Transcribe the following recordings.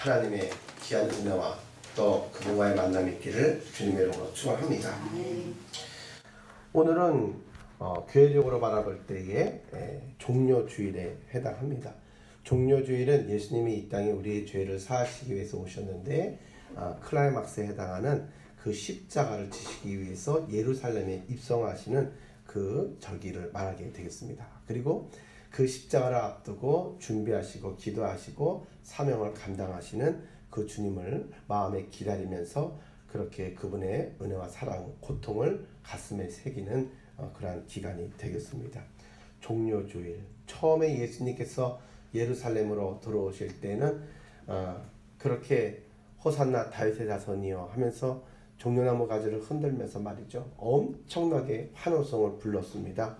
하나님의 귀한 은혜와 또 그분과의 만남이 있기를 주님의 이름으로 축원합니다. 오늘은 교회적으로 바라볼 때의 종료주일에 해당합니다. 종료주일은 예수님이 이 땅에 우리의 죄를 사하시기 위해서 오셨는데 클라이막스에 해당하는 그 십자가를 지시기 위해서 예루살렘에 입성하시는 그 절기를 말하게 되겠습니다. 그리고 그 십자가를 앞두고 준비하시고 기도하시고 사명을 감당하시는 그 주님을 마음에 기다리면서 그렇게 그분의 은혜와 사랑, 고통을 가슴에 새기는 그러한 기간이 되겠습니다. 종료주일, 처음에 예수님께서 예루살렘으로 들어오실 때는 그렇게 호산나 다윗의 자손이여 하면서 종려나무 가지를 흔들면서 말이죠. 엄청나게 환호성을 불렀습니다.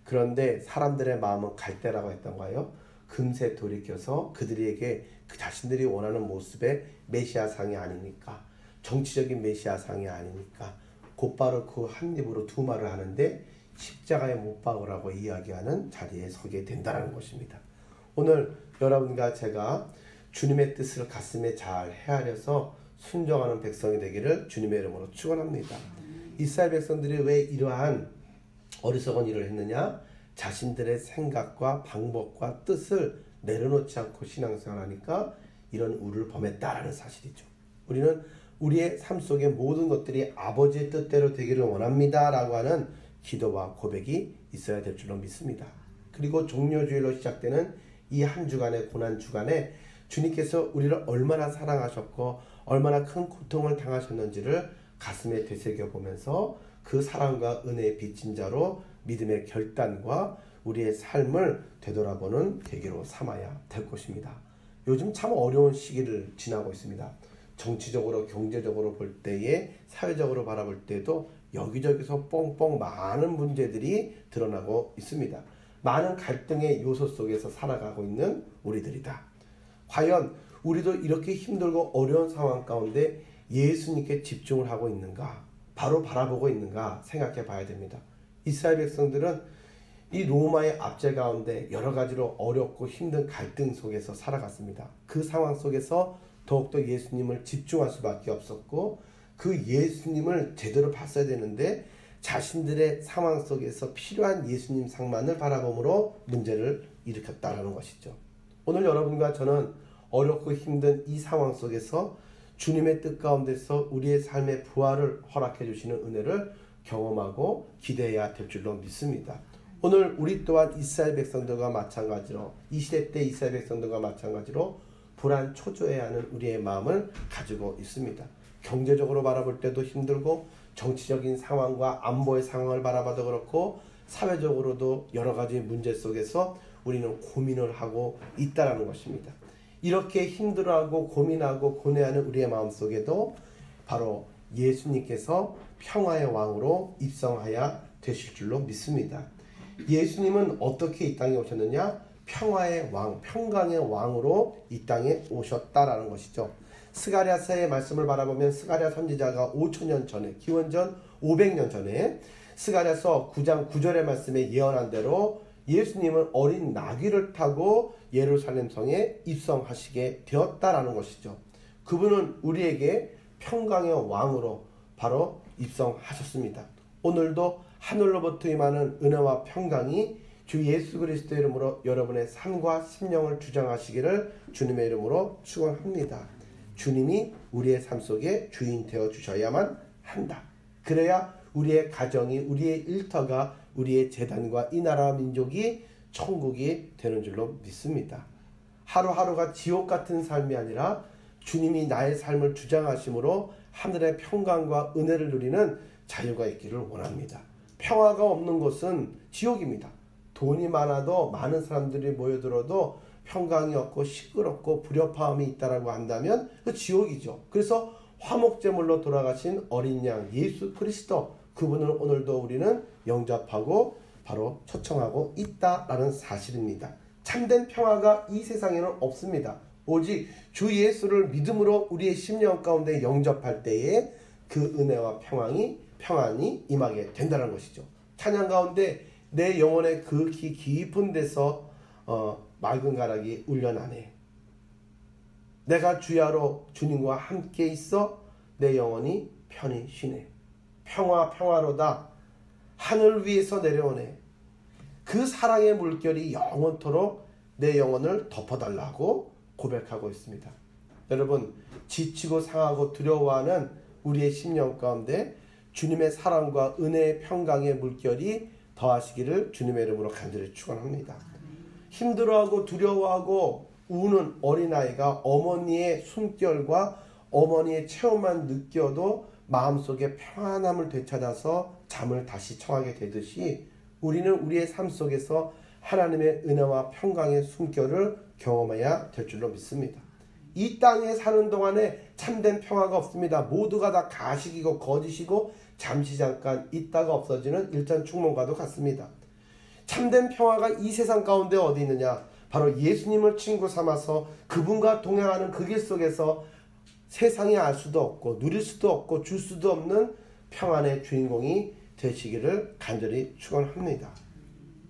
그런데 사람들의 마음은 갈대라고 했던가요? 금세 돌이켜서 그들에게 그 자신들이 원하는 모습의 메시아상이 아니니까, 정치적인 메시아상이 아니니까 곧바로 그 한 입으로 두 말을 하는데 십자가에 못 박으라고 이야기하는 자리에 서게 된다는 것입니다. 오늘 여러분과 제가 주님의 뜻을 가슴에 잘 헤아려서 순종하는 백성이 되기를 주님의 이름으로 축원합니다. 이스라엘 백성들이 왜 이러한 어리석은 일을 했느냐? 자신들의 생각과 방법과 뜻을 내려놓지 않고 신앙생활하니까 이런 우를 범했다라는 사실이죠. 우리는 우리의 삶 속의 모든 것들이 아버지의 뜻대로 되기를 원합니다 라고 하는 기도와 고백이 있어야 될 줄로 믿습니다. 그리고 종료주일로 시작되는 이 한 주간의 고난 주간에 주님께서 우리를 얼마나 사랑하셨고 얼마나 큰 고통을 당하셨는지를 가슴에 되새겨 보면서 그 사랑과 은혜의 빚진 자로 믿음의 결단과 우리의 삶을 되돌아보는 계기로 삼아야 될 것입니다. 요즘 참 어려운 시기를 지나고 있습니다. 정치적으로 경제적으로 볼 때에 사회적으로 바라볼 때도 여기저기서 뻥뻥 많은 문제들이 드러나고 있습니다. 많은 갈등의 요소 속에서 살아가고 있는 우리들이다. 과연 우리도 이렇게 힘들고 어려운 상황 가운데 예수님께 집중을 하고 있는가? 바로 바라보고 있는가 생각해 봐야 됩니다. 이스라엘 백성들은 이 로마의 압제 가운데 여러 가지로 어렵고 힘든 갈등 속에서 살아갔습니다. 그 상황 속에서 더욱더 예수님을 집중할 수밖에 없었고 그 예수님을 제대로 봤어야 되는데 자신들의 상황 속에서 필요한 예수님 상만을 바라봄으로 문제를 일으켰다는 것이죠. 오늘 여러분과 저는 어렵고 힘든 이 상황 속에서 주님의 뜻 가운데서 우리의 삶의 부활을 허락해 주시는 은혜를 경험하고 기대해야 될 줄로 믿습니다. 오늘 우리 또한 이스라엘 백성들과 마찬가지로 이 시대 때 이스라엘 백성들과 마찬가지로 불안 초조해야 하는 우리의 마음을 가지고 있습니다. 경제적으로 바라볼 때도 힘들고 정치적인 상황과 안보의 상황을 바라봐도 그렇고 사회적으로도 여러 가지 문제 속에서 우리는 고민을 하고 있다는 것입니다. 이렇게 힘들어하고 고민하고 고뇌하는 우리의 마음속에도 바로 예수님께서 평화의 왕으로 입성하여 되실 줄로 믿습니다. 예수님은 어떻게 이 땅에 오셨느냐? 평화의 왕, 평강의 왕으로 이 땅에 오셨다라는 것이죠. 스가랴서의 말씀을 바라보면 스가랴 선지자가 5천년 전에, 기원전 500년 전에 스가랴서 9장 9절의 말씀에 예언한 대로 예수님은 어린 나귀를 타고 예루살렘 성에 입성하시게 되었다라는 것이죠. 그분은 우리에게 평강의 왕으로 바로 입성하셨습니다. 오늘도 하늘로부터 임하는 은혜와 평강이 주 예수 그리스도의 이름으로 여러분의 삶과 심령을 주장하시기를 주님의 이름으로 축원합니다. 주님이 우리의 삶 속에 주인 되어 주셔야만 한다. 그래야 우리의 가정이, 우리의 일터가, 우리의 재단과 이 나라와 민족이 천국이 되는 줄로 믿습니다. 하루하루가 지옥 같은 삶이 아니라 주님이 나의 삶을 주장하심으로 하늘의 평강과 은혜를 누리는 자유가 있기를 원합니다. 평화가 없는 곳은 지옥입니다. 돈이 많아도 많은 사람들이 모여들어도 평강이 없고 시끄럽고 불협화음이 있다라고 한다면 그 지옥이죠. 그래서 화목제물로 돌아가신 어린 양 예수 그리스도, 그분을 오늘도 우리는 영접하고 바로 초청하고 있다라는 사실입니다. 참된 평화가 이 세상에는 없습니다. 오직 주 예수를 믿음으로 우리의 심령 가운데 영접할 때에 그 은혜와 평안이 임하게 된다는 것이죠. 찬양 가운데 내 영혼의 그 깊은 데서 맑은 가락이 울려나네. 내가 주야로 주님과 함께 있어 내 영혼이 편히 쉬네. 평화로다. 하늘 위에서 내려오네. 그 사랑의 물결이 영원토록 내 영혼을 덮어달라고 고백하고 있습니다. 여러분, 지치고 상하고 두려워하는 우리의 심령 가운데 주님의 사랑과 은혜의 평강의 물결이 더하시기를 주님의 이름으로 간절히 축원합니다. 힘들어하고 두려워하고 우는 어린아이가 어머니의 숨결과 어머니의 체온만 느껴도 마음속에 평안함을 되찾아서 잠을 다시 청하게 되듯이 우리는 우리의 삶 속에서 하나님의 은혜와 평강의 숨결을 경험해야 될 줄로 믿습니다. 이 땅에 사는 동안에 참된 평화가 없습니다. 모두가 다 가식이고 거짓이고 잠시 잠깐 있다가 없어지는 일전충몽과도 같습니다. 참된 평화가 이 세상 가운데 어디 있느냐? 바로 예수님을 친구 삼아서 그분과 동행하는 그 길 속에서 세상이 알 수도 없고 누릴 수도 없고 줄 수도 없는 평안의 주인공이 되시기를 간절히 축원합니다.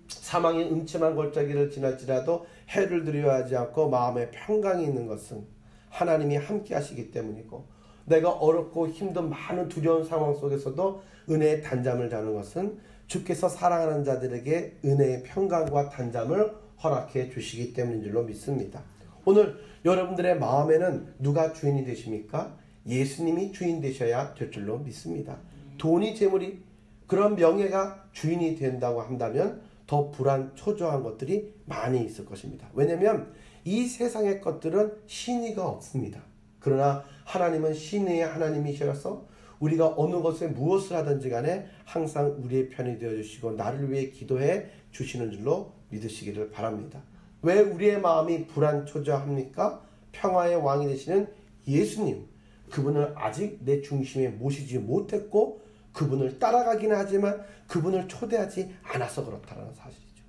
사망의 음침한 골짜기를 지날지라도 해를 두려워하지 않고 마음에 평강이 있는 것은 하나님이 함께 하시기 때문이고, 내가 어렵고 힘든 많은 두려운 상황 속에서도 은혜의 단잠을 자는 것은 주께서 사랑하는 자들에게 은혜의 평강과 단잠을 허락해 주시기 때문인 줄로 믿습니다. 오늘 여러분들의 마음에는 누가 주인이 되십니까? 예수님이 주인 되셔야 될 줄로 믿습니다. 돈이 재물이 그런 명예가 주인이 된다고 한다면 더 불안 초조한 것들이 많이 있을 것입니다. 왜냐하면 이 세상의 것들은 신의가 없습니다. 그러나 하나님은 신의의 하나님이셔서 우리가 어느 것에 무엇을 하든지 간에 항상 우리의 편이 되어주시고 나를 위해 기도해 주시는 줄로 믿으시기를 바랍니다. 왜 우리의 마음이 불안 초조합니까? 평화의 왕이 되시는 예수님, 그분을 아직 내 중심에 모시지 못했고 그분을 따라가기는 하지만 그분을 초대하지 않아서 그렇다는 사실이죠.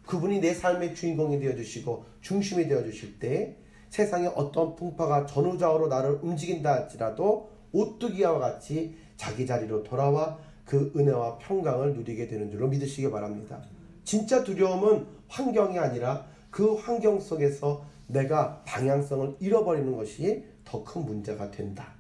그분이 내 삶의 주인공이 되어주시고 중심이 되어주실 때 세상에 어떤 풍파가 전후좌우로 나를 움직인다 할지라도 오뚜기와 같이 자기 자리로 돌아와 그 은혜와 평강을 누리게 되는 줄로 믿으시기 바랍니다. 진짜 두려움은 환경이 아니라 그 환경 속에서 내가 방향성을 잃어버리는 것이 더 큰 문제가 된다.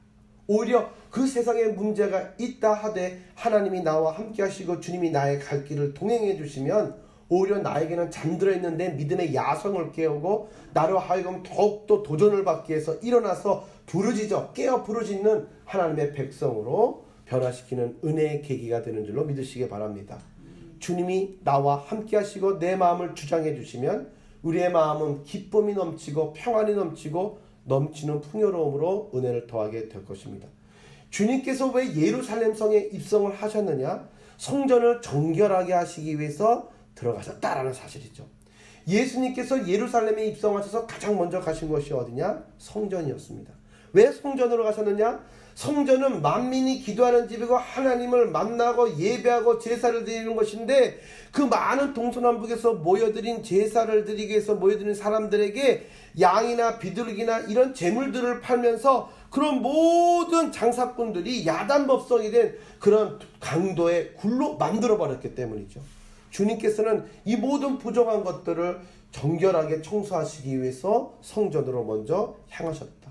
오히려 그 세상에 문제가 있다 하되 하나님이 나와 함께 하시고 주님이 나의 갈 길을 동행해 주시면 오히려 나에게는 잠들어 있는 내 믿음의 야성을 깨우고 나로 하여금 더욱더 도전을 받기 위해서 일어나서 부르짖어 깨어 부르짖는 하나님의 백성으로 변화시키는 은혜의 계기가 되는 줄로 믿으시기 바랍니다. 주님이 나와 함께 하시고 내 마음을 주장해 주시면 우리의 마음은 기쁨이 넘치고 평안이 넘치고 넘치는 풍요로움으로 은혜를 더하게 될 것입니다. 주님께서 왜 예루살렘 성에 입성을 하셨느냐? 성전을 정결하게 하시기 위해서 들어가셨다라는 사실이죠. 예수님께서 예루살렘에 입성하셔서 가장 먼저 가신 것이 어디냐? 성전이었습니다. 왜 성전으로 가셨느냐? 성전은 만민이 기도하는 집이고 하나님을 만나고 예배하고 제사를 드리는 것인데 그 많은 동서남북에서 모여드린 제사를 드리기 위해서 모여드린 사람들에게 양이나 비둘기나 이런 재물들을 팔면서 그런 모든 장사꾼들이 야단법석이 된 그런 강도의 굴로 만들어버렸기 때문이죠. 주님께서는 이 모든 부정한 것들을 정결하게 청소하시기 위해서 성전으로 먼저 향하셨다.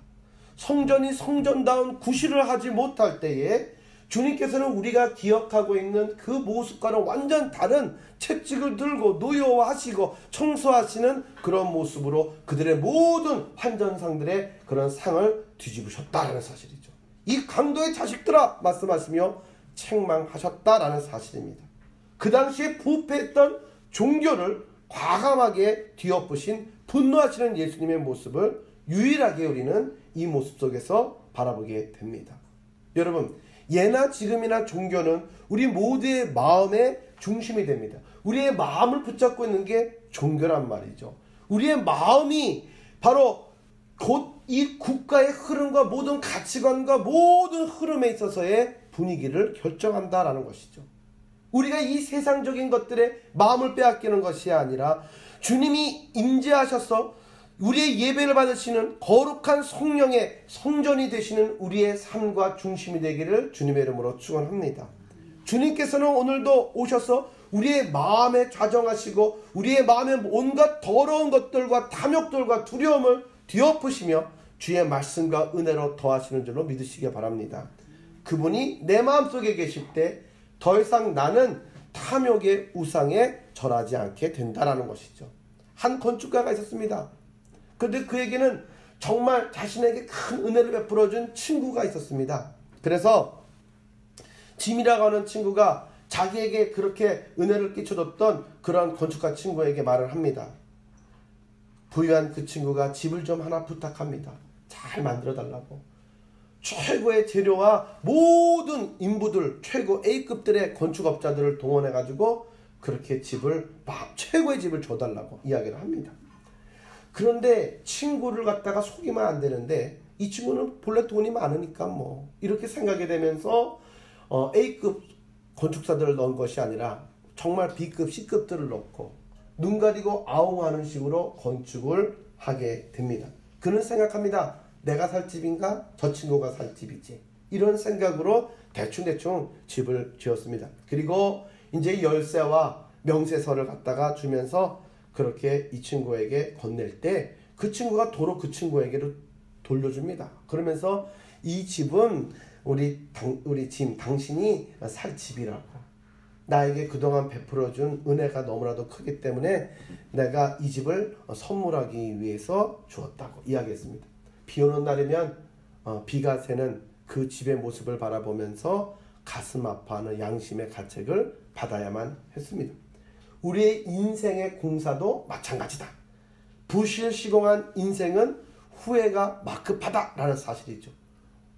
성전이 성전다운 구실을 하지 못할 때에 주님께서는 우리가 기억하고 있는 그 모습과는 완전 다른 채찍을 들고 노여워하시고 청소하시는 그런 모습으로 그들의 모든 환전상들의 그런 상을 뒤집으셨다라는 사실이죠. 이 강도의 자식들아 말씀하시며 책망하셨다라는 사실입니다. 그 당시에 부패했던 종교를 과감하게 뒤엎으신 분노하시는 예수님의 모습을 유일하게 우리는 이 모습 속에서 바라보게 됩니다. 여러분, 예나 지금이나 종교는 우리 모두의 마음의 중심이 됩니다. 우리의 마음을 붙잡고 있는 게 종교란 말이죠. 우리의 마음이 바로 곧 이 국가의 흐름과 모든 가치관과 모든 흐름에 있어서의 분위기를 결정한다라는 것이죠. 우리가 이 세상적인 것들에 마음을 빼앗기는 것이 아니라 주님이 임재하셔서 우리의 예배를 받으시는 거룩한 성령의 성전이 되시는 우리의 삶과 중심이 되기를 주님의 이름으로 축원합니다. 주님께서는 오늘도 오셔서 우리의 마음에 좌정하시고 우리의 마음의 온갖 더러운 것들과 탐욕들과 두려움을 뒤엎으시며 주의 말씀과 은혜로 더하시는 줄로 믿으시기 바랍니다. 그분이 내 마음속에 계실 때 더 이상 나는 탐욕의 우상에 절하지 않게 된다라는 것이죠. 한 건축가가 있었습니다. 그런데 그에게는 정말 자신에게 큰 은혜를 베풀어준 친구가 있었습니다. 그래서 짐이라고 하는 친구가 자기에게 그렇게 은혜를 끼쳐줬던 그런 건축가 친구에게 말을 합니다. 부유한 그 친구가 집을 좀 하나 부탁합니다. 잘 만들어 달라고. 최고의 재료와 모든 인부들, 최고 A급들의 건축업자들을 동원해가지고 그렇게 집을, 최고의 집을 줘달라고 이야기를 합니다. 그런데 친구를 갖다가 속이면 안 되는데 이 친구는 본래 돈이 많으니까 뭐 이렇게 생각이 되면서 A급 건축사들을 넣은 것이 아니라 정말 B급, C급들을 넣고 눈 가리고 아웅하는 식으로 건축을 하게 됩니다. 그는 생각합니다. 내가 살 집인가? 저 친구가 살 집이지. 이런 생각으로 대충 집을 지었습니다. 그리고 이제 열쇠와 명세서를 갖다가 주면서 그렇게 이 친구에게 건넬 때 그 친구가 도로 그 친구에게로 돌려줍니다. 그러면서 이 집은 우리 짐, 당신이 살 집이라고. 나에게 그동안 베풀어준 은혜가 너무나도 크기 때문에 내가 이 집을 선물하기 위해서 주었다고 이야기했습니다. 비 오는 날이면 비가 새는 그 집의 모습을 바라보면서 가슴 아파하는 양심의 가책을 받아야만 했습니다. 우리의 인생의 공사도 마찬가지다. 부실시공한 인생은 후회가 막급하다라는 사실이죠.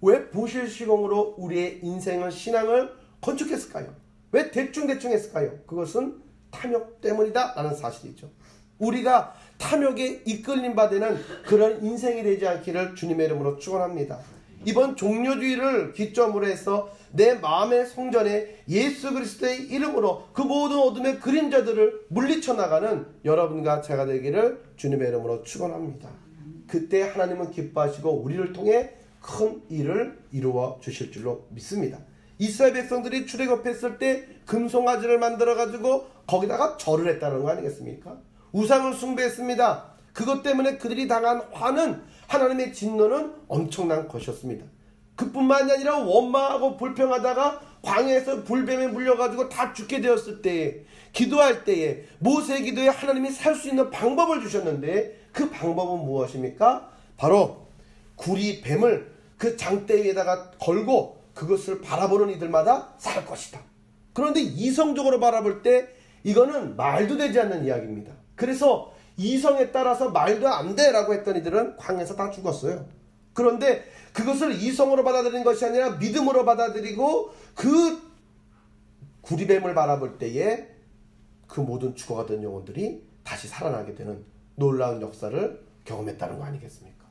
왜 부실시공으로 우리의 인생을, 신앙을 건축했을까요? 왜 대충 했을까요? 그것은 탐욕 때문이다 라는 사실이죠. 우리가 탐욕에 이끌림 받는 그런 인생이 되지 않기를 주님의 이름으로 축원합니다. 이번 종료주의를 기점으로 해서 내 마음의 성전에 예수 그리스도의 이름으로 그 모든 어둠의 그림자들을 물리쳐 나가는 여러분과 제가 되기를 주님의 이름으로 축원합니다. 그때 하나님은 기뻐하시고 우리를 통해 큰 일을 이루어 주실 줄로 믿습니다. 이스라엘 백성들이 출애굽했을 때 금송아지를 만들어 가지고 거기다가 절을 했다는 거 아니겠습니까? 우상을 숭배했습니다. 그것 때문에 그들이 당한 화는, 하나님의 진노는 엄청난 것이었습니다. 그뿐만이 아니라 원망하고 불평하다가 광야에서 불뱀에 물려가지고 다 죽게 되었을 때에, 기도할 때에 모세의 기도에 하나님이 살 수 있는 방법을 주셨는데 그 방법은 무엇입니까? 바로 구리 뱀을 그 장대 위에다가 걸고 그것을 바라보는 이들마다 살 것이다. 그런데 이성적으로 바라볼 때 이거는 말도 되지 않는 이야기입니다. 그래서 이성에 따라서 말도 안 돼 라고 했던 이들은 광야에서 다 죽었어요. 그런데 그것을 이성으로 받아들인 것이 아니라 믿음으로 받아들이고 그 구리뱀을 바라볼 때에 그 모든 죽어가던 영혼들이 다시 살아나게 되는 놀라운 역사를 경험했다는 거 아니겠습니까?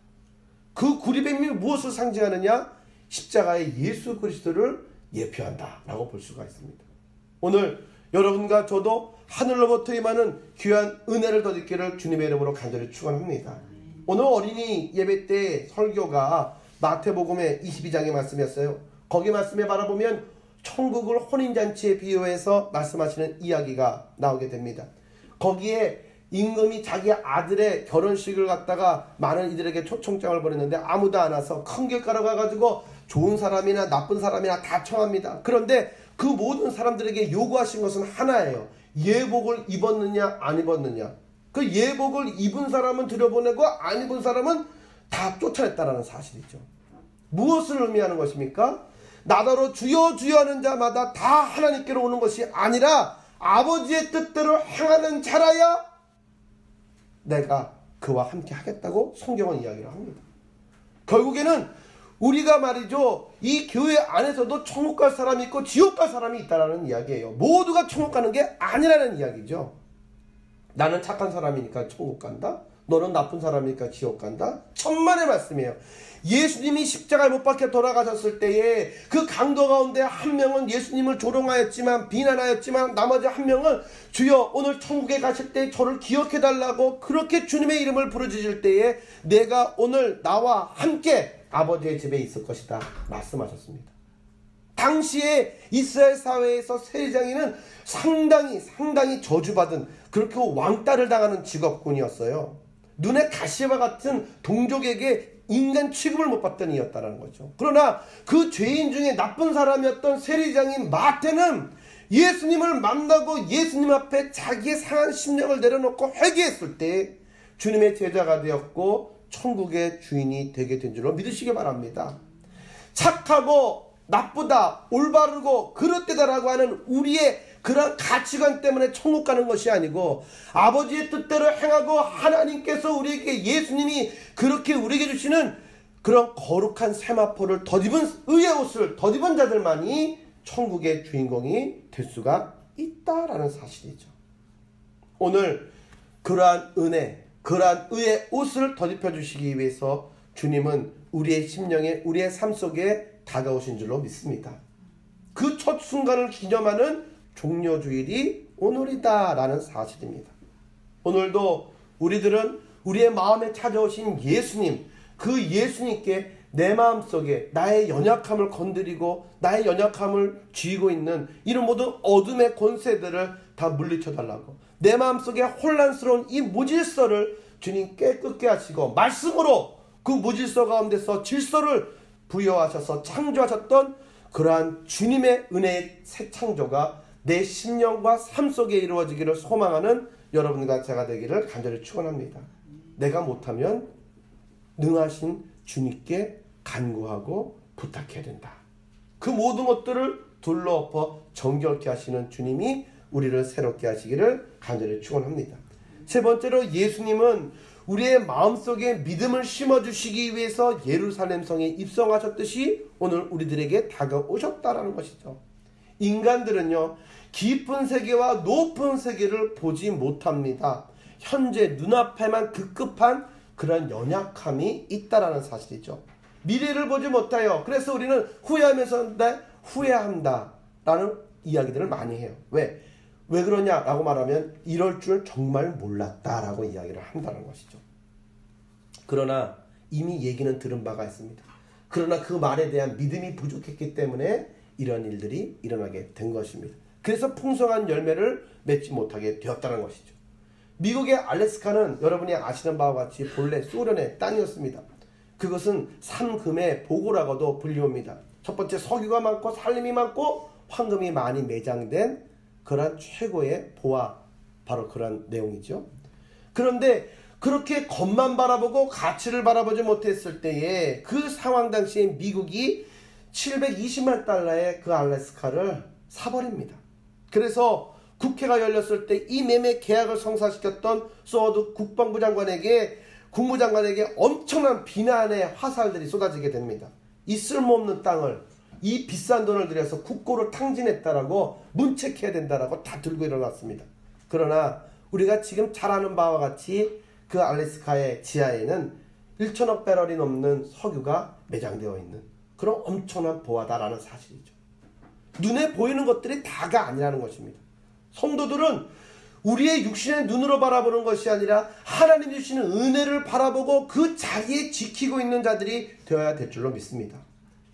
그 구리뱀이 무엇을 상징하느냐? 십자가의 예수 그리스도를 예표한다 라고 볼 수가 있습니다. 오늘 여러분과 저도 하늘로부터 임하는 귀한 은혜를 덧입기를 주님의 이름으로 간절히 축원합니다. 오늘 어린이 예배 때 설교가 마태복음의 22장의 말씀이었어요. 거기 말씀에 바라보면 천국을 혼인잔치에 비유해서 말씀하시는 이야기가 나오게 됩니다. 거기에 임금이 자기 아들의 결혼식을 갖다가 많은 이들에게 초청장을 보냈는데 아무도 안 와서 큰 길가로 가가지고 좋은 사람이나 나쁜 사람이나 다 청합니다. 그런데 그 모든 사람들에게 요구하신 것은 하나예요. 예복을 입었느냐 안 입었느냐. 그 예복을 입은 사람은 들여보내고 안 입은 사람은 다 쫓아냈다라는 사실이죠. 무엇을 의미하는 것입니까? 나더러 주여 주여 하는 자마다 다 하나님께로 오는 것이 아니라 아버지의 뜻대로 행하는 자라야 내가 그와 함께 하겠다고 성경은 이야기를 합니다. 결국에는 우리가 말이죠, 이 교회 안에서도 천국 갈 사람이 있고 지옥 갈 사람이 있다는 이야기예요. 모두가 천국 가는 게 아니라는 이야기죠. 나는 착한 사람이니까 천국 간다, 너는 나쁜 사람이니까 지옥 간다. 천만의 말씀이에요. 예수님이 십자가에 못 박혀 돌아가셨을 때에 그 강도 가운데 한 명은 예수님을 조롱하였지만, 비난하였지만, 나머지 한 명은 주여 오늘 천국에 가실 때 저를 기억해달라고 그렇게 주님의 이름을 부르짖을 때에 내가 오늘 나와 함께 아버지의 집에 있을 것이다 말씀하셨습니다. 당시에 이스라엘 사회에서 세리장이는 상당히 저주받은, 그렇게 왕따를 당하는 직업군이었어요. 눈에 가시와 같은 동족에게 인간 취급을 못 받던 이였다는 거죠. 그러나 그 죄인 중에 나쁜 사람이었던 세리장인 마태는 예수님을 만나고 예수님 앞에 자기의 상한 심령을 내려놓고 회개했을 때 주님의 제자가 되었고 천국의 주인이 되게 된 줄로 믿으시기 바랍니다. 착하고 나쁘다, 올바르고 그릇되다라고 하는 우리의 그런 가치관 때문에 천국 가는 것이 아니고 아버지의 뜻대로 행하고 하나님께서 우리에게 예수님이 그렇게 우리에게 주시는 그런 거룩한 세마포를 덧입은 의의 옷을 덧입은 자들만이 천국의 주인공이 될 수가 있다라는 사실이죠. 오늘 그러한 은혜, 그러한 의의 옷을 덧입혀 주시기 위해서 주님은 우리의 심령에, 우리의 삶 속에 다가오신 줄로 믿습니다. 그 첫 순간을 기념하는 종려주일이 오늘이다 라는 사실입니다. 오늘도 우리들은 우리의 마음에 찾아오신 예수님, 그 예수님께 내 마음속에 나의 연약함을 건드리고 나의 연약함을 쥐고 있는 이런 모든 어둠의 권세들을 다 물리쳐 달라고, 내 마음속에 혼란스러운 이 무질서를 주님 깨끗게 하시고 말씀으로 그 무질서 가운데서 질서를 부여하셔서 창조하셨던 그러한 주님의 은혜의 새 창조가 내 심령과 삶 속에 이루어지기를 소망하는 여러분과 제가 되기를 간절히 축원합니다. 내가 못하면 능하신 주님께 간구하고 부탁해야 된다. 그 모든 것들을 둘러엎어 정결케 하시는 주님이 우리를 새롭게 하시기를 간절히 축원합니다. 세 번째로 예수님은 우리의 마음속에 믿음을 심어주시기 위해서 예루살렘 성에 입성하셨듯이 오늘 우리들에게 다가오셨다라는 것이죠. 인간들은요, 깊은 세계와 높은 세계를 보지 못합니다. 현재 눈앞에만 급급한 그런 연약함이 있다라는 사실이죠. 미래를 보지 못해요. 그래서 우리는 후회하면서 후회한다 라는 이야기들을 많이 해요. 왜 그러냐라고 말하면 이럴 줄 정말 몰랐다라고 이야기를 한다는 것이죠. 그러나 이미 얘기는 들은 바가 있습니다. 그러나 그 말에 대한 믿음이 부족했기 때문에 이런 일들이 일어나게 된 것입니다. 그래서 풍성한 열매를 맺지 못하게 되었다는 것이죠. 미국의 알래스카는 여러분이 아시는 바와 같이 본래 소련의 땅이었습니다. 그것은 삼금의 보고라고도 불리웁니다. 첫 번째, 석유가 많고 산림이 많고 황금이 많이 매장된 그런 최고의 보화, 바로 그런 내용이죠. 그런데 그렇게 겉만 바라보고 가치를 바라보지 못했을 때에 그 상황 당시에 미국이 720만 달러의 그 알래스카를 사버립니다. 그래서 국회가 열렸을 때 이 매매 계약을 성사시켰던 소워드 국방부 장관에게, 국무장관에게 엄청난 비난의 화살들이 쏟아지게 됩니다. 이 쓸모없는 땅을, 이 비싼 돈을 들여서 국고를 탕진했다라고 문책해야 된다라고 다 들고 일어났습니다. 그러나 우리가 지금 잘 아는 바와 같이 그 알래스카의 지하에는 1천억 배럴이 넘는 석유가 매장되어 있는 그런 엄청난 보화다라는 사실이죠. 눈에 보이는 것들이 다가 아니라는 것입니다. 성도들은 우리의 육신의 눈으로 바라보는 것이 아니라 하나님 주시는 은혜를 바라보고 그 자리에 지키고 있는 자들이 되어야 될 줄로 믿습니다.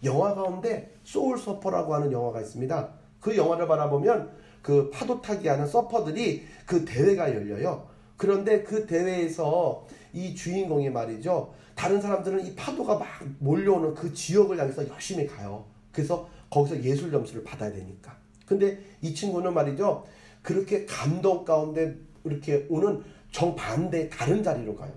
영화 가운데 소울 서퍼라고 하는 영화가 있습니다. 그 영화를 바라보면 그 파도 타기 하는 서퍼들이 그 대회가 열려요. 그런데 그 대회에서 이 주인공이 말이죠, 다른 사람들은 이 파도가 막 몰려오는 그 지역을 향해서 열심히 가요. 그래서 거기서 예술 점수를 받아야 되니까. 근데 이 친구는 말이죠, 그렇게 감동 가운데 이렇게 오는 정반대 다른 자리로 가요.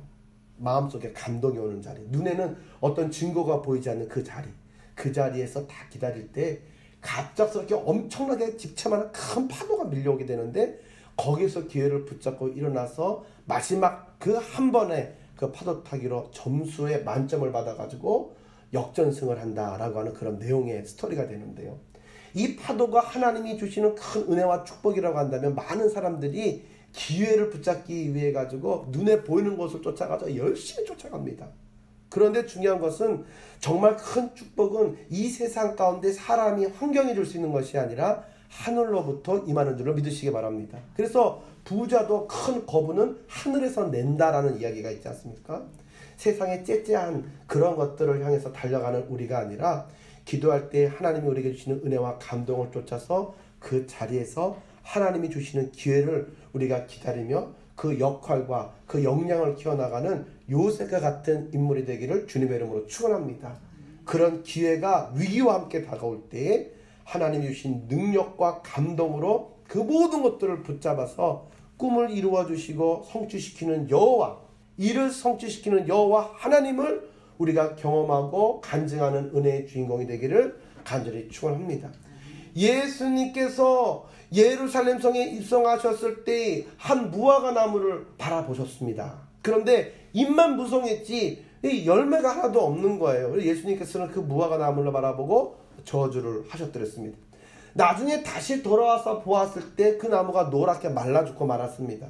마음속에 감동이 오는 자리, 눈에는 어떤 증거가 보이지 않는 그 자리, 그 자리에서 다 기다릴 때 갑작스럽게 엄청나게 집채만한 큰 파도가 밀려오게 되는데, 거기서 기회를 붙잡고 일어나서 마지막 그 한 번에 그 파도 타기로 점수에 만점을 받아가지고 역전승을 한다라고 하는 그런 내용의 스토리가 되는데요. 이 파도가 하나님이 주시는 큰 은혜와 축복이라고 한다면 많은 사람들이 기회를 붙잡기 위해 가지고 눈에 보이는 것을 쫓아가서 열심히 쫓아갑니다. 그런데 중요한 것은 정말 큰 축복은 이 세상 가운데 사람이, 환경이 줄 수 있는 것이 아니라 하늘로부터 임하는 줄로 믿으시기 바랍니다. 그래서 부자도 큰 거부는 하늘에서 낸다라는 이야기가 있지 않습니까? 세상의 째째한 그런 것들을 향해서 달려가는 우리가 아니라 기도할 때 하나님이 우리에게 주시는 은혜와 감동을 쫓아서 그 자리에서 하나님이 주시는 기회를 우리가 기다리며 그 역할과 그 역량을 키워나가는 요셉과 같은 인물이 되기를 주님의 이름으로 축원합니다. 그런 기회가 위기와 함께 다가올 때에 하나님이 주신 능력과 감동으로 그 모든 것들을 붙잡아서 꿈을 이루어 주시고 성취시키는 여호와, 이를 성취시키는 여호와 하나님을 우리가 경험하고 간증하는 은혜의 주인공이 되기를 간절히 축원합니다. 예수님께서 예루살렘 성에 입성하셨을 때 한 무화과 나무를 바라보셨습니다. 그런데 잎만 무성했지 열매가 하나도 없는 거예요. 예수님께서는 그 무화과 나무를 바라보고 저주를 하셨더랬습니다. 나중에 다시 돌아와서 보았을 때 그 나무가 노랗게 말라 죽고 말았습니다.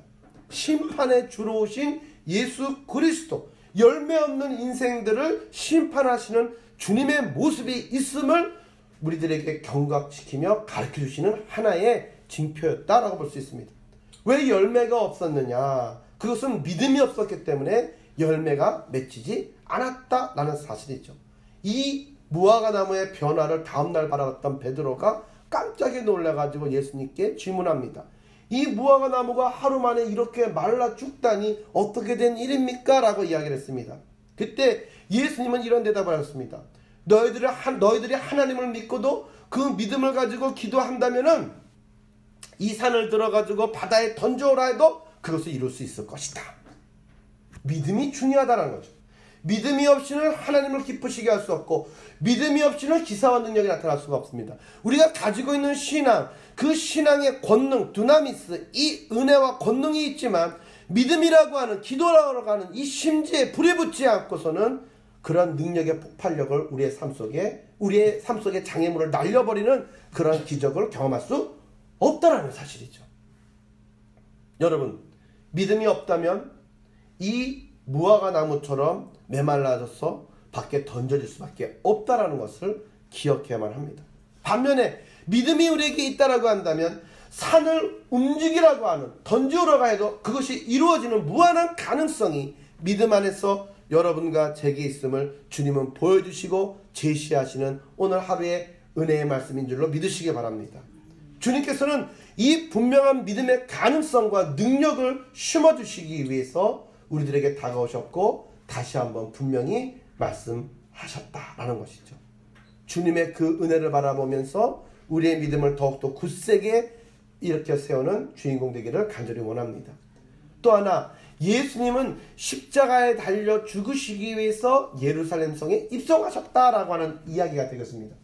심판에 주로 오신 예수 그리스도, 열매 없는 인생들을 심판하시는 주님의 모습이 있음을 우리들에게 경각시키며 가르쳐 주시는 하나의 징표였다라고 볼 수 있습니다. 왜 열매가 없었느냐? 그것은 믿음이 없었기 때문에 열매가 맺히지 않았다라는 사실이죠. 이 무화과 나무의 변화를 다음날 바라봤던 베드로가 깜짝이 놀라가지고 예수님께 질문합니다. 이 무화과 나무가 하루 만에 이렇게 말라 죽다니 어떻게 된 일입니까? 라고 이야기를 했습니다. 그때 예수님은 이런 대답을 하셨습니다. 너희들이 하나님을 믿고도 그 믿음을 가지고 기도한다면은 이 산을 들어가지고 바다에 던져오라 해도 그것을 이룰 수 있을 것이다. 믿음이 중요하다는 거죠. 믿음이 없이는 하나님을 기쁘시게 할 수 없고 믿음이 없이는 기사와 능력이 나타날 수가 없습니다. 우리가 가지고 있는 신앙, 그 신앙의 권능, 두나미스, 이 은혜와 권능이 있지만 믿음이라고 하는, 기도라고 하는 이 심지에 불이 붙지 않고서는 그런 능력의 폭발력을 우리의 삶 속에 장애물을 날려버리는 그런 기적을 경험할 수 없다라는 사실이죠. 여러분, 믿음이 없다면 이 무화과 나무처럼 메말라져서 밖에 던져질 수밖에 없다라는 것을 기억해야만 합니다. 반면에 믿음이 우리에게 있다라고 한다면 산을 움직이라고 하는, 던지오라고 해도 그것이 이루어지는 무한한 가능성이 믿음 안에서 여러분과 제게 있음을 주님은 보여주시고 제시하시는 오늘 하루의 은혜의 말씀인 줄로 믿으시기 바랍니다. 주님께서는 이 분명한 믿음의 가능성과 능력을 심어주시기 위해서 우리들에게 다가오셨고 다시 한번 분명히 말씀하셨다라는 것이죠. 주님의 그 은혜를 바라보면서 우리의 믿음을 더욱더 굳세게 일으켜 세우는 주인공 되기를 간절히 원합니다. 또 하나, 예수님은 십자가에 달려 죽으시기 위해서 예루살렘 성에 입성하셨다라고 하는 이야기가 되겠습니다.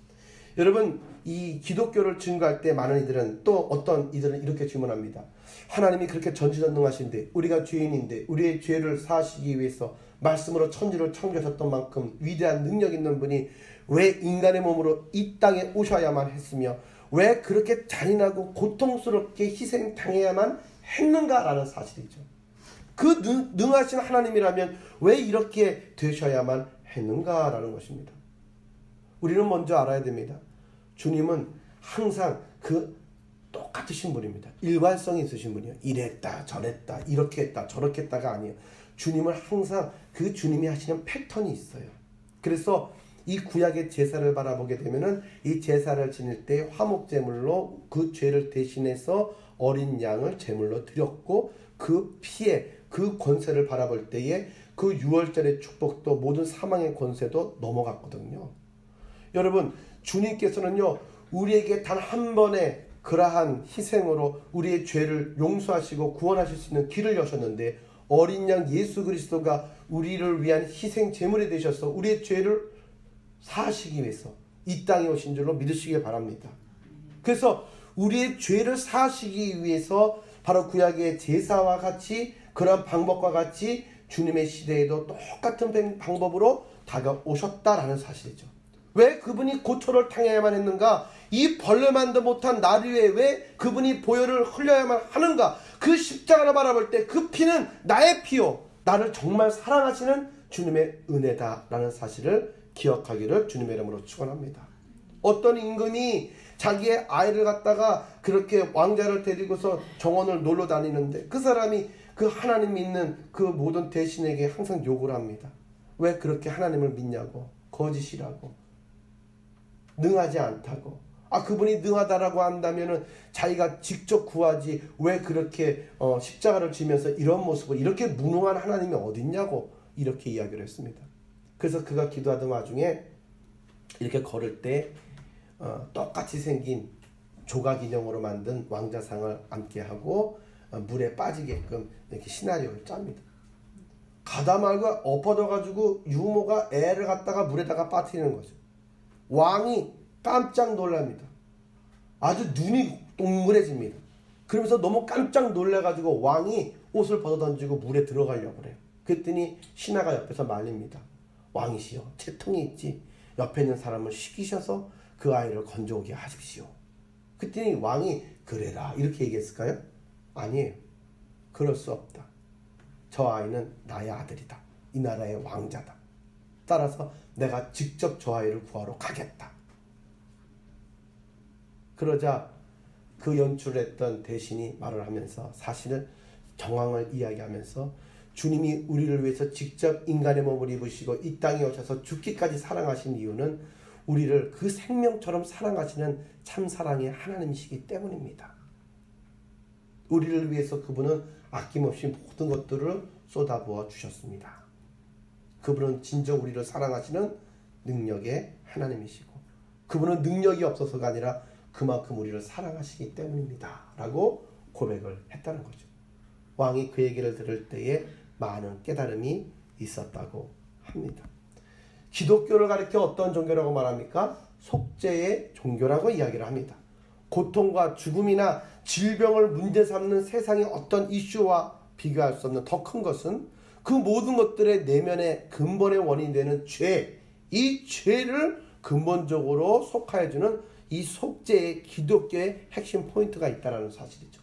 여러분, 이 기독교를 증거할 때 많은 이들은, 또 어떤 이들은 이렇게 질문합니다. 하나님이 그렇게 전지전능하신데, 우리가 죄인인데 우리의 죄를 사하시기 위해서 말씀으로 천지를 창조하셨던 만큼 위대한 능력 있는 분이 왜 인간의 몸으로 이 땅에 오셔야만 했으며 왜 그렇게 잔인하고 고통스럽게 희생당해야만 했는가라는 사실이죠. 그 능하신 하나님이라면 왜 이렇게 되셔야만 했는가라는 것입니다. 우리는 먼저 알아야 됩니다. 주님은 항상 그 똑같으신 분입니다. 일관성이 있으신 분이에요. 이랬다 저랬다 이렇게 했다 저렇게 했다가 아니에요. 주님은 항상 그 주님이 하시는 패턴이 있어요. 그래서 이 구약의 제사를 바라보게 되면은 이 제사를 지낼 때 화목제물로 그 죄를 대신해서 어린 양을 제물로 드렸고 그 피에 그 권세를 바라볼 때에 그 유월절의 축복도 모든 사망의 권세도 넘어갔거든요. 여러분, 주님께서는요 우리에게 단 한 번의 그러한 희생으로 우리의 죄를 용서하시고 구원하실 수 있는 길을 여셨는데 어린 양 예수 그리스도가 우리를 위한 희생 제물이 되셔서 우리의 죄를 사하시기 위해서 이 땅에 오신 줄로 믿으시기 바랍니다. 그래서 우리의 죄를 사하시기 위해서 바로 구약의 제사와 같이 그런 방법과 같이 주님의 시대에도 똑같은 방법으로 다가오셨다라는 사실이죠. 왜 그분이 고초를 당해야만 했는가? 이 벌레만도 못한 나를 위해 왜 그분이 보혈을 흘려야만 하는가? 그 십자가를 바라볼 때 그 피는 나의 피요, 나를 정말 사랑하시는 주님의 은혜다라는 사실을 기억하기를 주님의 이름으로 축원합니다. 어떤 임금이 자기의 아이를 갖다가 그렇게 왕자를 데리고서 정원을 놀러 다니는데 그 사람이 그 하나님 믿는 그 모든 대신에게 항상 욕을 합니다. 왜 그렇게 하나님을 믿냐고, 거짓이라고, 능하지 않다고, 그분이 능하다라고 한다면은 자기가 직접 구하지 왜 그렇게 십자가를 지면서 이런 모습을, 이렇게 무능한 하나님이 어딨냐고 이렇게 이야기를 했습니다. 그래서 그가 기도하던 와중에 이렇게 걸을 때 똑같이 생긴 조각 인형으로 만든 왕자상을 앉게 하고 물에 빠지게끔 이렇게 시나리오를 짭니다. 가다 말고 엎어져가지고 유모가 애를 갖다가 물에다가 빠뜨리는 거죠. 왕이 깜짝 놀랍니다. 아주 눈이 동그래집니다. 그러면서 너무 깜짝 놀라가지고 왕이 옷을 벗어던지고 물에 들어가려고 그래요. 그랬더니 신하가 옆에서 말립니다. 왕이시여, 채통이 있지. 옆에 있는 사람을 시키셔서 그 아이를 건져오게 하십시오. 그랬더니 왕이 그래라 이렇게 얘기했을까요? 아니에요. 그럴 수 없다. 저 아이는 나의 아들이다. 이 나라의 왕자다. 따라서 내가 직접 저 아이를 구하러 가겠다. 그러자 그 연출했던 대신이 말을 하면서 사실은 정황을 이야기하면서 주님이 우리를 위해서 직접 인간의 몸을 입으시고 이 땅에 오셔서 죽기까지 사랑하신 이유는 우리를 그 생명처럼 사랑하시는 참 사랑의 하나님이시기 때문입니다. 우리를 위해서 그분은 아낌없이 모든 것들을 쏟아부어 주셨습니다. 그분은 진정 우리를 사랑하시는 능력의 하나님이시고 그분은 능력이 없어서가 아니라 그만큼 우리를 사랑하시기 때문입니다. 라고 고백을 했다는 거죠. 왕이 그 얘기를 들을 때에 많은 깨달음이 있었다고 합니다. 기독교를 가리켜 어떤 종교라고 말합니까? 속죄의 종교라고 이야기를 합니다. 고통과 죽음이나 질병을 문제 삼는 세상의 어떤 이슈와 비교할 수 없는 더 큰 것은 그 모든 것들의 내면의 근본의 원인이 되는 죄, 이 죄를 근본적으로 속하여주는 이 속죄의 기독교의 핵심 포인트가 있다는 사실이죠.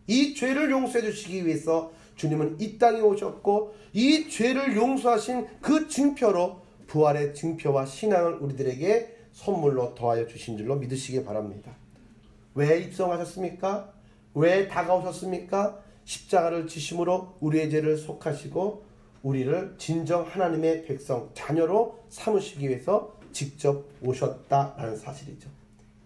이 죄를 용서해 주시기 위해서 주님은 이 땅에 오셨고 이 죄를 용서하신 그 증표로 부활의 증표와 신앙을 우리들에게 선물로 더하여 주신 줄로 믿으시기 바랍니다. 왜 입성하셨습니까? 왜 다가오셨습니까? 십자가를 지심으로 우리의 죄를 속하시고 우리를 진정 하나님의 백성, 자녀로 삼으시기 위해서 직접 오셨다라는 사실이죠.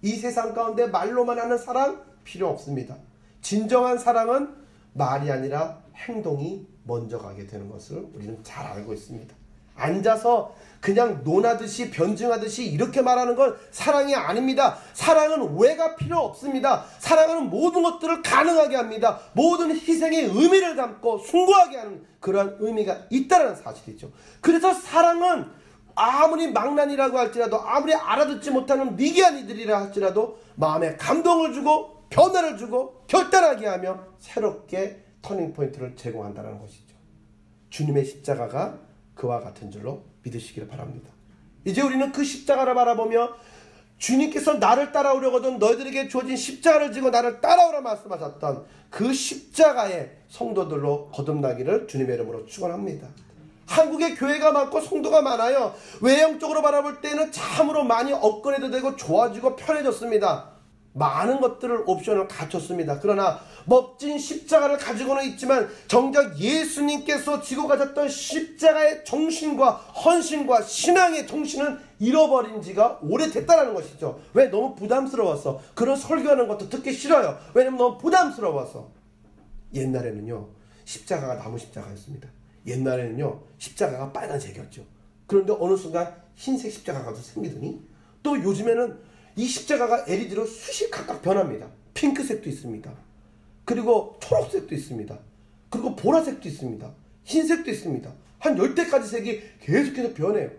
이 세상 가운데 말로만 하는 사랑 필요 없습니다. 진정한 사랑은 말이 아니라 행동이 먼저 가게 되는 것을 우리는 잘 알고 있습니다. 앉아서 그냥 논하듯이 변증하듯이 이렇게 말하는 건 사랑이 아닙니다. 사랑은 왜가 필요 없습니다. 사랑은 모든 것들을 가능하게 합니다. 모든 희생의 의미를 담고 숭고하게 하는 그러한 의미가 있다는 사실이죠. 그래서 사랑은 아무리 망난이라고 할지라도 아무리 알아듣지 못하는 미개한 이들이라 할지라도 마음에 감동을 주고 변화를 주고 결단하게 하며 새롭게 터닝포인트를 제공한다는 것이죠. 주님의 십자가가 그와 같은 줄로 믿으시기를 바랍니다. 이제 우리는 그 십자가를 바라보며 주님께서 나를 따라오려거든 너희들에게 주어진 십자가를 지고 나를 따라오라 말씀하셨던 그 십자가의 성도들로 거듭나기를 주님의 이름으로 축원합니다. 한국에 교회가 많고 성도가 많아요. 외형적으로 바라볼 때는 참으로 많이 업그레이드 되고 좋아지고 편해졌습니다. 많은 것들을 옵션을 갖췄습니다. 그러나 멋진 십자가를 가지고는 있지만 정작 예수님께서 지고 가셨던 십자가의 정신과 헌신과 신앙의 정신은 잃어버린 지가 오래됐다는 것이죠. 왜? 너무 부담스러워서. 그런 설교하는 것도 듣기 싫어요. 왜냐면 너무 부담스러워서. 옛날에는요 십자가가 나무 십자가였습니다. 옛날에는요 십자가가 빨간색이었죠. 그런데 어느 순간 흰색 십자가가 생기더니 또 요즘에는 이 십자가가 LED로 수십 각각 변합니다. 핑크색도 있습니다. 그리고 초록색도 있습니다. 그리고 보라색도 있습니다. 흰색도 있습니다. 한 10대까지 색이 계속해서 변해요.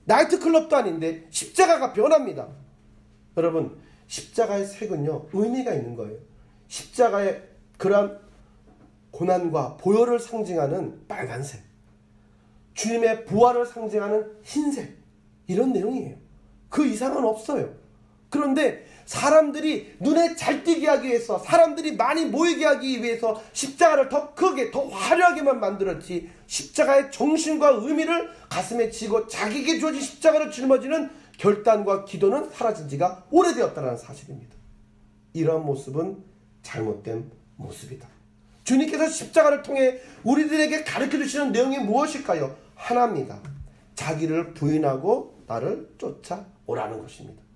나이트클럽도 아닌데 십자가가 변합니다. 여러분 십자가의 색은요 의미가 있는 거예요. 십자가의 그러한 고난과 보혈을 상징하는 빨간색, 주님의 부활을 상징하는 흰색, 이런 내용이에요. 그 이상은 없어요. 그런데 사람들이 눈에 잘 띄게 하기 위해서, 사람들이 많이 모이게 하기 위해서 십자가를 더 크게 더 화려하게만 만들었지 십자가의 정신과 의미를 가슴에 지고 자기에게 주어진 십자가를 짊어지는 결단과 기도는 사라진 지가 오래되었다는 사실입니다. 이러한 모습은 잘못된 모습이다. 주님께서 십자가를 통해 우리들에게 가르쳐 주시는 내용이 무엇일까요? 하나입니다. 자기를 부인하고 나를 쫓아오라는 것입니다.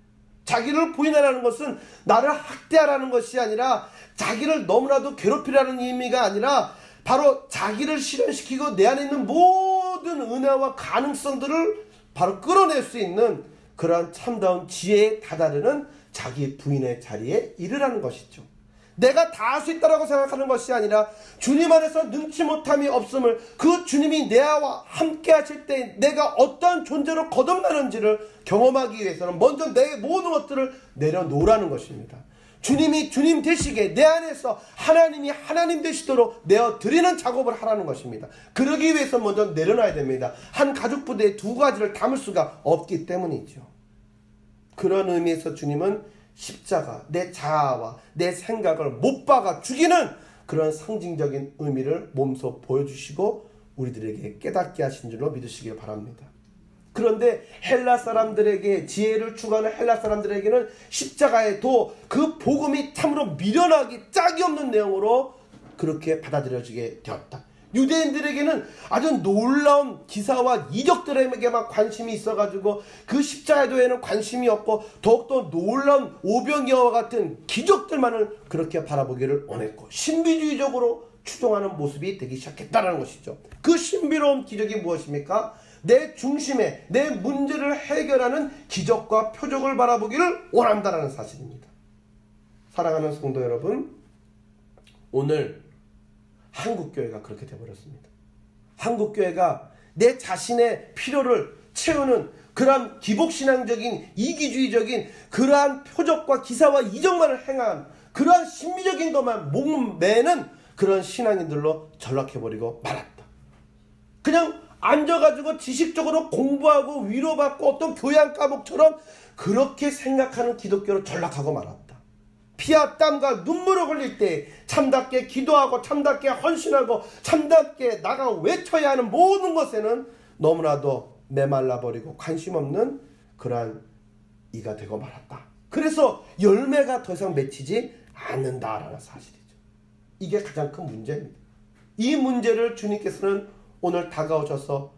자기를 부인하라는 것은 나를 학대하라는 것이 아니라 자기를 너무나도 괴롭히라는 의미가 아니라 바로 자기를 실현시키고 내 안에 있는 모든 은혜와 가능성들을 바로 끌어낼 수 있는 그러한 참다운 지혜에 다다르는 자기 부인의 자리에 이르라는 것이죠. 내가 다 할 수 있다라고 생각하는 것이 아니라 주님 안에서 능치 못함이 없음을, 그 주님이 내와 함께 하실 때 내가 어떠한 존재로 거듭나는지를 경험하기 위해서는 먼저 내 모든 것들을 내려놓으라는 것입니다. 주님이 주님 되시게 내 안에서 하나님이 하나님 되시도록 내어드리는 작업을 하라는 것입니다. 그러기 위해서 먼저 내려놔야 됩니다. 한 가죽 부대에 두 가지를 담을 수가 없기 때문이죠. 그런 의미에서 주님은 십자가, 내 자아와 내 생각을 못 박아 죽이는 그런 상징적인 의미를 몸소 보여주시고 우리들에게 깨닫게 하신 줄로 믿으시길 바랍니다. 그런데 헬라 사람들에게, 지혜를 추구하는 헬라 사람들에게는 십자가의 도, 그 복음이 참으로 미련하기 짝이 없는 내용으로 그렇게 받아들여지게 되었다. 유대인들에게는 아주 놀라운 기사와 이적들에게만 관심이 있어가지고 그 십자가의 도에는 관심이 없고 더욱더 놀라운 오병이어와 같은 기적들만을 그렇게 바라보기를 원했고 신비주의적으로 추종하는 모습이 되기 시작했다는 것이죠. 그 신비로운 기적이 무엇입니까? 내 중심에 내 문제를 해결하는 기적과 표적을 바라보기를 원한다는 사실입니다. 사랑하는 성도 여러분, 오늘 한국교회가 그렇게 되어버렸습니다. 한국교회가 내 자신의 필요를 채우는 그러한 기복신앙적인 이기주의적인 그러한 표적과 기사와 이적만을 행한 그러한 신비적인 것만 목매는 그런 신앙인들로 전락해버리고 말았다. 그냥 앉아가지고 지식적으로 공부하고 위로받고 어떤 교양 과목처럼 그렇게 생각하는 기독교로 전락하고 말았다. 피와 땀과 눈물을 흘릴 때 참답게 기도하고 참답게 헌신하고 참답게 나가 외쳐야 하는 모든 것에는 너무나도 메말라버리고 관심 없는 그러한 이가 되고 말았다. 그래서 열매가 더 이상 맺히지 않는다라는 사실이죠. 이게 가장 큰 문제입니다. 이 문제를 주님께서는 오늘 다가오셔서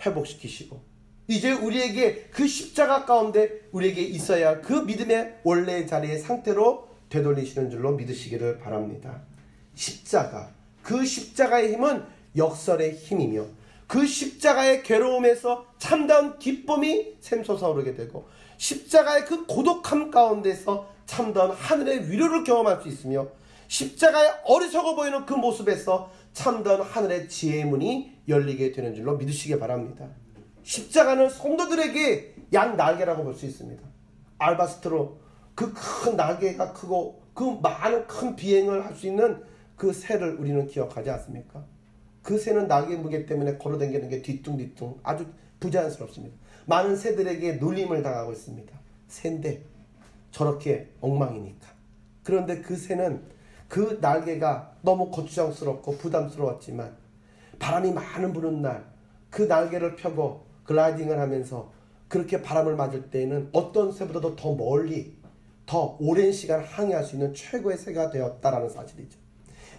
회복시키시고 이제 우리에게 그 십자가 가운데 우리에게 있어야 할 그 믿음의 원래의 자리의 상태로 되돌리시는 줄로 믿으시기를 바랍니다. 십자가, 그 십자가의 힘은 역설의 힘이며 그 십자가의 괴로움에서 참다운 기쁨이 샘솟아오르게 되고 십자가의 그 고독함 가운데서 참다운 하늘의 위로를 경험할 수 있으며 십자가의 어리석어 보이는 그 모습에서 참다운 하늘의 지혜의 문이 열리게 되는 줄로 믿으시기 바랍니다. 십자가는 성도들에게 양 날개라고 볼 수 있습니다. 알바스트로 그 큰 날개가 크고 그 많은 큰 비행을 할 수 있는 그 새를 우리는 기억하지 않습니까? 그 새는 날개 무게 때문에 걸어다니는 게 뒤뚱뒤뚱 아주 부자연스럽습니다. 많은 새들에게 놀림을 당하고 있습니다. 새인데 저렇게 엉망이니까. 그런데 그 새는 그 날개가 너무 거추장스럽고 부담스러웠지만 바람이 많은 부는 날 그 날개를 펴고 글라이딩을 하면서 그렇게 바람을 맞을 때에는 어떤 새보다도 더 멀리 더 오랜 시간 항해할 수 있는 최고의 새가 되었다라는 사실이죠.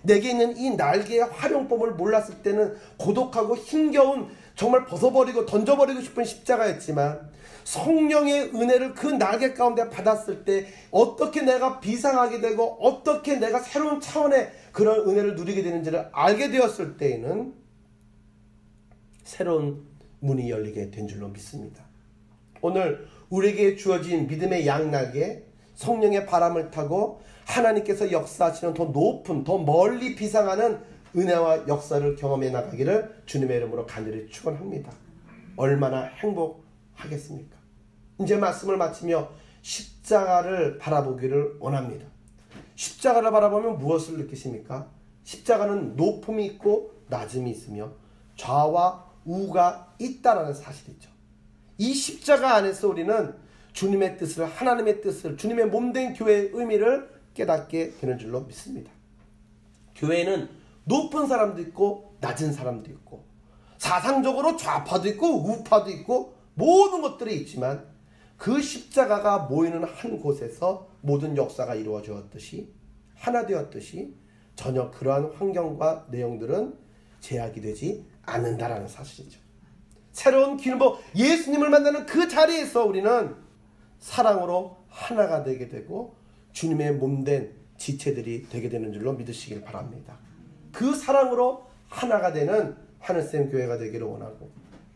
내게 있는 이 날개의 활용법을 몰랐을 때는 고독하고 힘겨운 정말 벗어버리고 던져버리고 싶은 십자가였지만 성령의 은혜를 그 날개 가운데 받았을 때 어떻게 내가 비상하게 되고 어떻게 내가 새로운 차원의 그런 은혜를 누리게 되는지를 알게 되었을 때에는 새로운 문이 열리게 된 줄로 믿습니다. 오늘 우리에게 주어진 믿음의 양날개, 성령의 바람을 타고 하나님께서 역사하시는 더 높은, 더 멀리 비상하는 은혜와 역사를 경험해 나가기를 주님의 이름으로 간절히 축원합니다. 얼마나 행복하겠습니까? 이제 말씀을 마치며 십자가를 바라보기를 원합니다. 십자가를 바라보면 무엇을 느끼십니까? 십자가는 높음이 있고 낮음이 있으며 좌와 우가 있다라는 사실이죠. 이 십자가 안에서 우리는 주님의 뜻을, 하나님의 뜻을, 주님의 몸된 교회의 의미를 깨닫게 되는 줄로 믿습니다. 교회는 높은 사람도 있고 낮은 사람도 있고 사상적으로 좌파도 있고 우파도 있고 모든 것들이 있지만 그 십자가가 모이는 한 곳에서 모든 역사가 이루어졌듯이 하나 되었듯이 전혀 그러한 환경과 내용들은 제약이 되지 않는다라는 사실이죠. 새로운 기름, 예수님을 만나는 그 자리에서 우리는 사랑으로 하나가 되게 되고 주님의 몸된 지체들이 되게 되는 줄로 믿으시길 바랍니다. 그 사랑으로 하나가 되는 하늘샘 교회가 되기를 원하고,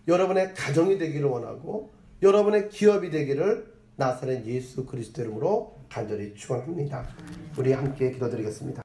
여러분의 가정이 되기를 원하고, 여러분의 기업이 되기를 나사렛 예수 그리스도 이름으로 간절히 축원합니다. 우리 함께 기도드리겠습니다.